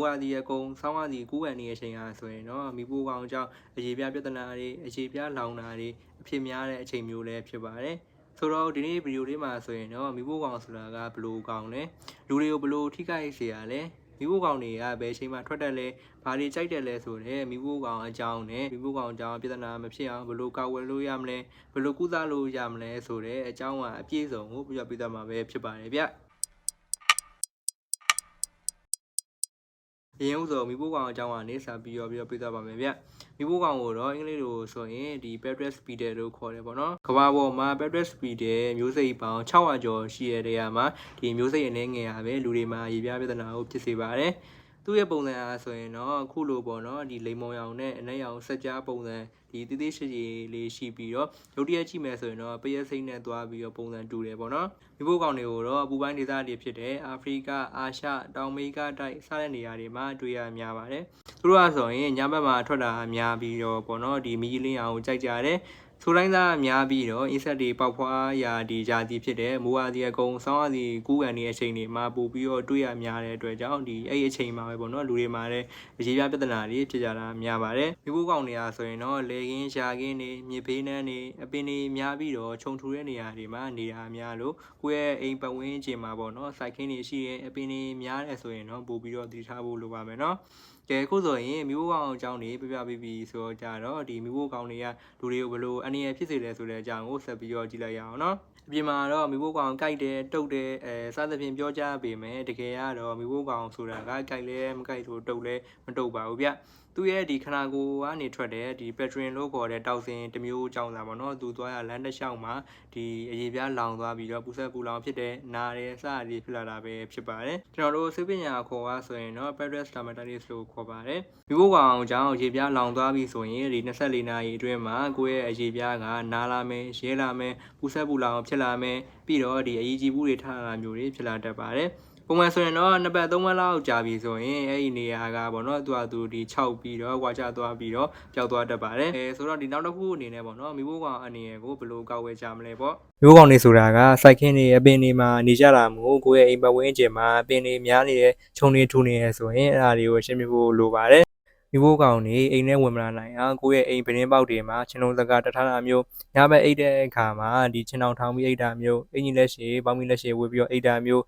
ဝါဒီအကုံဆောင်းဝါဒီကူးကန်နေတဲ့အချိန်အားဆိုရင်တော့မီးဖိုးကောင်ကြောင့်အခြေပြပြဿနာတွေအခြေပြလောင်တာတွေအဖြစ်များတဲ့အချိန်မျိုးလည်းဖြစ်ပါတယ်ဆိုတော့ဒီနေ့ဗီဒီယိုလေးမှာဆိုရင်တော့မီးဖိုးကောင်ဆိုတာကဘလို့ကောင်လဲလူတွေကိုဘလို့ထိခိုက်စေရလဲမီးဖိုးကောင်တွေကဘယ်အချိန်မှထွက်တက်လဲဘာတွေကြိုက်တယ်လဲဆိုတော့မီးဖိုးကောင်အကြောင်းနဲ့မီးဖိုးကောင်အကြောင်းပြဿနာမဖြစ်အောင်ဘလို့ကောက်ဝယ်လို့ရမလဲဘလို့ကုသလို့ရမလဲဆိုတဲ့အကြောင်းကအပြည့်စုံကိုပြပြသွားမှာပဲဖြစ်ပါတယ်ဗျရင်းဥဆိုမီးဖိုးကောင်အကြောင်းကနေစပြီးတော့ပြသွားပါမယ်ဗျမီးဖိုးကောင်ကိုတော့အင်္ဂလိပ်လိုဆိုရင်ဒီ Paradise Beetle လို့ခေါ်တယ်ပေါ့နော်ကမ္ဘာပေါ်မှာ Paradise Beetle မျိုးစိတ်ပေါင်း600ကျော်ရှိတဲ့နေရာမှာဒီမျိုးစိတ်အနေငယ်ရပဲလူတွေမှာရေပြားပြဿနာကိုဖြစ်စေပါတယ်သူ့ရဲ့ပုံစံအားဆိုရင်တော့အခုလိုပေါ့နော်ဒီလိမ်မောင်ရောင်နဲ့အနက်ရောင်စက်ကြားပုံစံဒီတေးသေးရှိလေးရှိပြီးတော့ရုပ်တရက်ကြည့်မယ်ဆိုရင်တော့ပရက်စိတ်နဲ့သွားပြီးတော့ပုံစံတူတယ်ပေါ့နော်မီးဖိုးကောင်တွေကိုတော့အပူပိုင်းဒေသတွေဖြစ်တဲ့အာဖရိကအာရှတောင်အမေရိကတိုက်စတဲ့နေရာတွေမှာတွေ့ရများပါတယ်သူတို့ကဆိုရင်ညဘက်မှာထွက်တာများပြီးတော့ပေါ့နော်ဒီမီးလင်းအောင်ကြိုက်ကြတယ်ဆိုတိုင်းသားအများပြီးတော့အင်းဆက်တွေပေါက်ဖွားရာဒီဂျာတိဖြစ်တဲ့မိုးဝါဒီအကုံဆောင်းဝါဒီကူးကန်နေတဲ့အချိန်တွေမှာပို့ပြီးတော့တွေ့ရများတဲ့အတွက်ကြောင့်ဒီအဲ့အချိန်မှာပဲပေါ့နော်လူတွေမှာလည်းရေပြပြဿနာတွေဖြစ်ကြတာများပါတယ်မီးဖိုးကောင်တွေကဆိုရင်တော့လေကင်းရှာကင်းတွေမြေဖေးနှန်းတွေအပင်တွေများပြီးတော့ခြုံထူတဲ့နေရာတွေမှာနေတာများလို့ကိုယ့်ရဲ့အိမ်ပတ်ဝန်းကျင်မှာပေါ့နော်စိုက်ခင်းတွေရှိရဲ့အပင်တွေများတယ်ဆိုရင်တော့ပို့ပြီးတော့တည်ထားဖို့လိုပါမယ်နော်ကဲအခုဆိုရင်မီးဖိုးကောင်အကြောင်းတွေပြပြီးဆိုတော့ကြတော့ဒီမီးဖိုးကောင်တွေကလူတွေကိုဘလို့အနေရဖြစ်စေလဲဆိုတဲ့အကြောင်းကိုဆက်ပြီးတော့ကြည့်လိုက်ရအောင်နော်အပြင်မှာတော့မီးဖိုးကောင်ကြိုက်တယ်တုတ်တယ်စသဖြင့်ပြောကြပေမဲ့တကယ်ကတော့မီးဖိုးကောင်ဆိုတာကကြိုက်လဲမကြိုက်ဆိုတုတ်လဲမတုတ်ပါဘူးဗျသူ့ရဲ့ဒီခနာကိုကနေထွက်တဲ့ဒီ Patron လို့ခေါ်တဲ့တောက်စင်တစ်မျိုးကြောင်းတာပေါ့နော်သူသွားရလမ်းတစ်လျှောက်မှာဒီအရေးပြားလောင်သွားပြီးတော့ပူဆက်ပူလောင်ဖြစ်တဲ့နားရဲစရည်ဖြစ်လာတာပဲဖြစ်ပါတယ်ကျွန်တော်တို့ဆေးပညာခေါ်ပါဆိုရင်တော့ Paradise Dermatitis လို့ခေါ်ပါတယ်မီးဖိုးကောင်အကြောင်းအရေးပြားလောင်သွားပြီဆိုရင်ဒီ24နာရီအတွင်းမှာကိုယ့်ရဲ့အရေးပြားကနားလာမယ်ရဲလာမယ်ပူဆက်ပူလောင်ဖြစ်လာမယ်ပြီးတော့ဒီအရေးကြီးဘူးတွေထားလာမျိုးတွေဖြစ်လာတတ်ပါတယ်ပုံမှန်ဆိုရင်တော့2ပတ်3ပတ်လောက်ကြာပြီဆိုရင်အဲ့ဒီနေရာကပေါ့နော်သူဒီ6ပြီးတော့ကွာချသွားပြီးတော့ပျောက်သွားတတ်ပါတယ်ဆိုတော့ဒီနောက်တစ်ခုအနေနဲ့ပေါ့နော်မီးဖိုးကောင်အနေနဲ့ကိုဘယ်လိုကောက်ဝဲကြမလဲပေါ့မီးဖိုးကောင်နေဆိုတာကစိုက်ခင်းတွေအပင်တွေမှာနေကြတာမို့ကိုယ့်ရဲ့အိမ်ပတ်ဝန်းကျင်မှာအပင်တွေများနေတဲ့ခြုံတွေထူနေရဆိုရင်အဲ့ဒါတွေကိုရှင်းပြဖို့လိုပါတယ်မီးဖိုးကောင်နေအိမ်ထဲဝင်မလာနိုင်အောင်ကိုယ့်ရဲ့အိမ်ပင်းပေါက်တွေမှာခြံလုံးစကားတထားတာမျိုးညဘက်အိတ်တဲ့အခါမှာဒီခြံအောင်ထောင်ပြီးအိတ်တာမျိုးအင်ကြီးလက်ရှည်ပေါင်းပြီးလက်ရှည်ဝေးပြီးတော့အိတ်တာမျိုး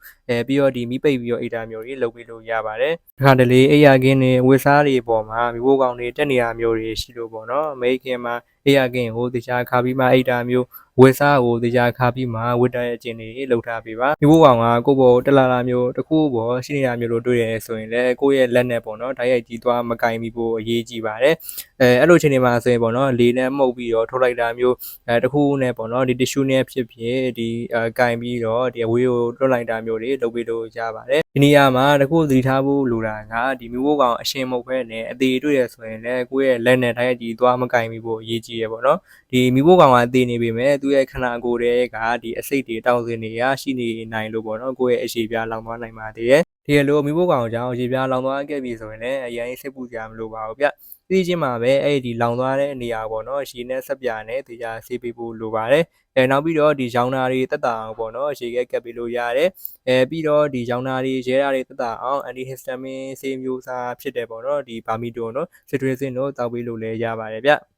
ပြီးတော့ဒီမီးပိတ်ပြီးတော့အိတ်တာမျိုးတွေလုပ်ပြီးလို့ရပါတယ်။ခါတလေအိယာကင်းတွေဝက်စားတွေပေါ်မှာမီးဖိုးကောင်တွေတက်နေရမျိုးတွေရှိလို့ပေါ့နော်။အမေရိကန်မှာအိယာကင်းကိုတခြားခါပြီးမှအိတ်တာမျိုးဝက်စားကိုတခြားခါပြီးမှဝက်တဲ့အကျင်တွေလှုပ်ထားပေးပါ။မီးဖိုးကောင်ကကိုယ့်ဘောတက်လာတာမျိုးတစ်ခုပေါ်ရှိနေတာမျိုးလို့တွေ့ရဆိုရင်လည်းကိုယ့်ရဲ့လက်နဲ့ပေါ့နော်ဓာတ်ရိုက်ကြီးသွားမကင်ပြီးဖို့အရေးကြီးပါတယ်။အဲ့လိုအချိန်တွေမှာဆိုရင်ပေါ့နော်လေနဲ့မှုတ်ပြီးတော့ထုတ်လိုက်တာမျိုးတစ်ခုနဲ့ပေါ့နော်ဒီ tissue နဲ့ဖြစ်ဖြစ်ဒီကင်ပြီးတော့ဒီအဝေးကိုလွတ်လိုက်တာမျိုးတွေလုပ်ပြီးလို့ရပါတယ်ဒီနေရာမှာတခုသတိထားဖို့လိုတာကဒီမီးဖိုးကောင်အရှင်မဟုတ်ဘဲနဲ့အသေးတွေ့ရဆိုရင်လည်းကိုယ့်ရဲ့လက်နဲ့ဓာတ်ရိုက်ကြီးသွားမကင်ပြီးဖို့အရေးကြီးရပေါ့နော်ဒီမီးဖိုးကောင်ကအသေးနေပေမဲ့သူ့ရဲ့ခနာကိုယ်တွေကဒီအစိတ်တွေတောင်စင်တွေရရှိနေနိုင်လို့ပေါ့နော်ကိုယ့်ရဲ့အရှိပြားလောင်သွားနိုင်ပါသေးတယ်ဒီလိုမီးဖိုးကောင်အကြောင်းအရှိပြားလောင်သွားခဲ့ပြီဆိုရင်လည်းအရင်စိတ်ပူကြမလို့ပါဘူးဗျသိချင်းမှာပဲအဲ့ဒီလောင်သွားတဲ့နေရာပေါ့နော်ရှည်နဲ့ဆက်ပြာနဲ့တရားဆေးပေးဖို့လိုပါတယ်နောက်ပြီးတော့ဒီရောင်နာတွေတက်တာအောင်ပေါ့နော်ရှည်ကက်ကပ်ပေးလို့ရတယ်ပြီးတော့ဒီရောင်နာတွေရဲတာတွေတက်တာအောင် antihistamine ဆေးမျိုးစားဖြစ်တယ်ပေါ့နော်ဒီဘာမီတိုနော်စစ်ထွေးစင်းတို့တောက်ပေးလို့လည်းရပါတယ်ဗျ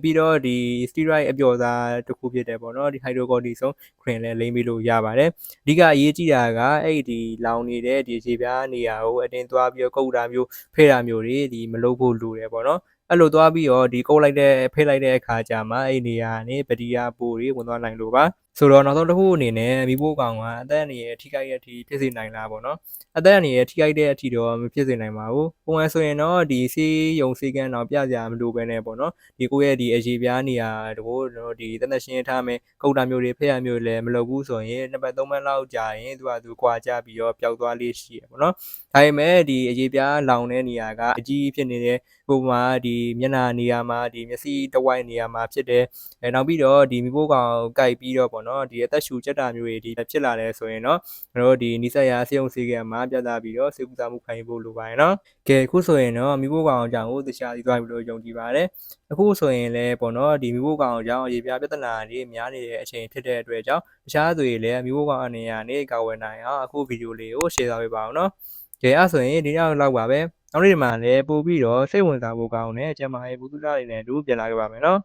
ပြီးတော့ဒီ steroid အပျော်စားတစ်ခုဖြစ်တယ်ပေါ့နော်ဒီ hydrocortisone cream လည်းလိမ့်ပြီးလို့ရပါတယ်အဓိကအရေးကြီးတာကအဲ့ဒီလောင်နေတဲ့ဒီခြေပြားနေရာကိုအတင်းသွားပြီးတော့ကုတ်တာမျိုးဖေးတာမျိုးတွေဒီမလုပ်ဖို့လိုတယ်ပေါ့နော်အဲ့လိုသွားပြီးတော့ဒီကုတ်လိုက်တဲ့ဖေးလိုက်တဲ့အခါကျမှအဲ့နေရာကနေပတိယာပိုးတွေဝင်သွားနိုင်လို့ပါဆိုတော့နောက်ဆုံးတစ်ခုအနေနဲ့မီးဖိုးကောင်ကအသက်အန္တရာယ်ထိခိုက်တဲ့အထိဖြစ်စေနိုင်လားပေါ့နော်အသက်အန္တရာယ်ထိခိုက်တဲ့အထိတော့မဖြစ်စေနိုင်ပါဘူးပုံမှန်ဆိုရင်တော့ဒီဆေးရုံဆေးကန်းတော့ပြကြမလို့ပဲနဲ့ပေါ့နော်ဒီကိုယ့်ရဲ့ဒီအရေးပြားနေရာတို့ဒီသက်ရှင်းထားမယ်ကုတ်တာမျိုးတွေဖက်ရမျိုးလည်းမလုပ်ဘူးဆိုရင်2ပတ်3ပတ်လောက်ကြာရင်သူကွာကြပြီးတော့ပျောက်သွားလေးရှိရပေါ့နော်ဒါပေမဲ့ဒီအရေးပြားလောင်တဲ့နေရာကအကြီးဖြစ်နေတဲ့ဟိုမှာဒီမျက်နှာနေရာမှာဒီမျက်စိတဝိုက်နေရာမှာဖြစ်တယ်နောက်ပြီးတော့ဒီမီးဖိုးကောင်ကိုက်ပြီးတော့ပေါ့နော်ဒီအသက်ရှူချက်တာမျိုးတွေဒီဖြစ်လာတယ်ဆိုရင်တော့ကျွန်တော်တို့ဒီနီးစပ်ရာဆေးရုံဆေးကမှာပြသပြီးတော့ဆေးကုသမှုခံယူဖို့လိုပါတယ်နော်ကဲအခုဆိုရင်တော့မီးဖိုးကောင်အကြောင်းကိုတရားသိသွားပြီလို့ယုံကြည်ပါတယ်အခုဆိုရင်လည်းပေါ့နော်ဒီမီးဖိုးကောင်အကြောင်းအရေးပြပြဿနာတွေများနေတဲ့အချိန်ဖြစ်တဲ့အတွက်ကြောင့်တခြားသူတွေလည်းမီးဖိုးကောင်အနေနဲ့ကာဝယ်နိုင်အောင်အခုဗီဒီယိုလေးကို share ပေးပါအောင်နော်ကဲအဲ့ဆိုရင်ဒီနောက်လောက်ပါပဲ နောက်နေ့ဒီမှာလည်းပို့ပြီးတော့စိတ်ဝင်စားဖို့ကောင်းတယ်ကျမရဲ့ဘူးတူတာတွေနဲ့အတူပြန်လာခဲ့ပါမယ်နော်